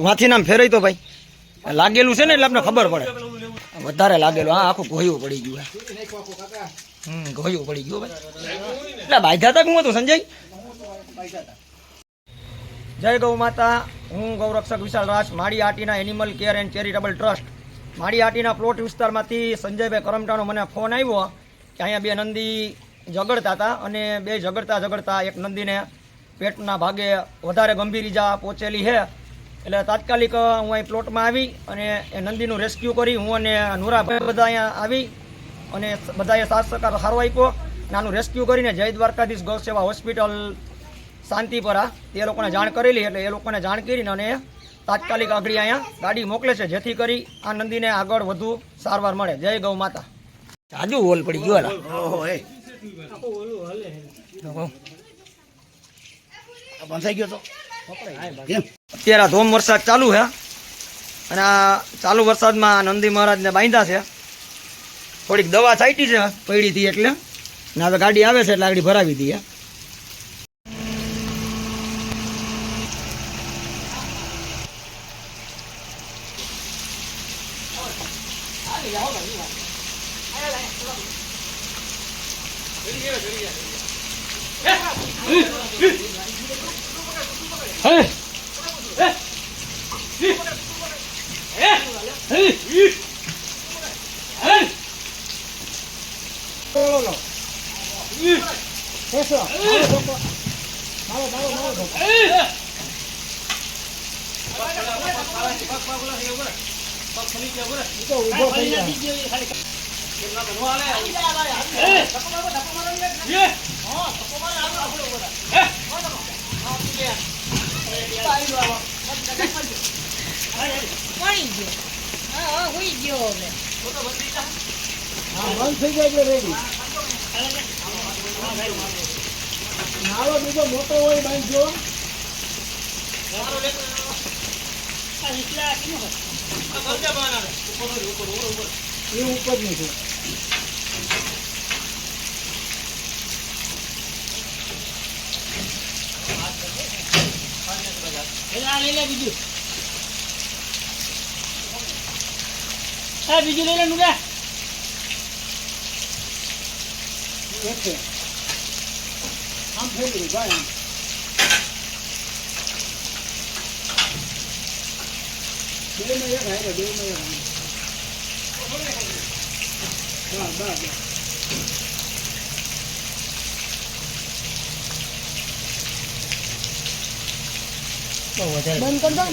વાંથી નામ ફેરવી તો ભાઈ લાગેલું છે ને એટલે આપણે ખબર પડે વધારે લાગેલું હા આખું ઘોયું પડી ગયું ઘોયું પડી ગયું ભાઈ એટલે બાંધ્યા તક હું હતું સંજય જય ગૌ માતા હું ગૌરક્ષક Vishal Raj Mali Aatina animal care and charitable trust Mali Aatina plot વિસ્તારમાંથી સંજયભાઈ કરમટાનો મને ફોન આવ્યો કે અહીંયા બે નંદી ઝઘડતા હતા અને બે ઝઘડતા એક નંદીને પેટના ભાગે વધારે ગંભીર ઈજા પહોંચેલી છે એટલે તાત્કાલિક હું અહીં પ્લોટમાં આવી અને એ નંદીનું રેસ્ક્યુ કરી હું અને નુરાભાઈ બધા અહીંયા આવી અને બધાએ સાથ સહકાર સારો આપ્યો અને આનું રેસ્ક્યુ કરીને જય દ્વારકાધીશ ગૌ સેવા હોસ્પિટલ શાંતિપરા એ લોકોને જાણ કરેલી એટલે એ લોકોને જાણ કરીને અને તાત્કાલિક આગળ અહીંયા ગાડી મોકલે છે જેથી કરી આ નંદીને આગળ વધુ સારવાર મળે જય ગૌ માતા આજુ હોલ પડી ગયો અત્યારે ધોમ વરસાદ ચાલુ છે અને આ ચાલુ વરસાદમાં નંદી મહારાજને બાંધ્યા છે થોડીક દવા છાંટી છે પડી હતી એટલે ને હવે ગાડી આવે છે એટલે આગળ ભરાવી દઈએ બીજો મોટો હોય બાંધજો ઉપર નથી બીજું લઈ લે નુગા આમ થઈ ગયું ભાઈ બે માં એક હારે બે માં એક બંધ કર દો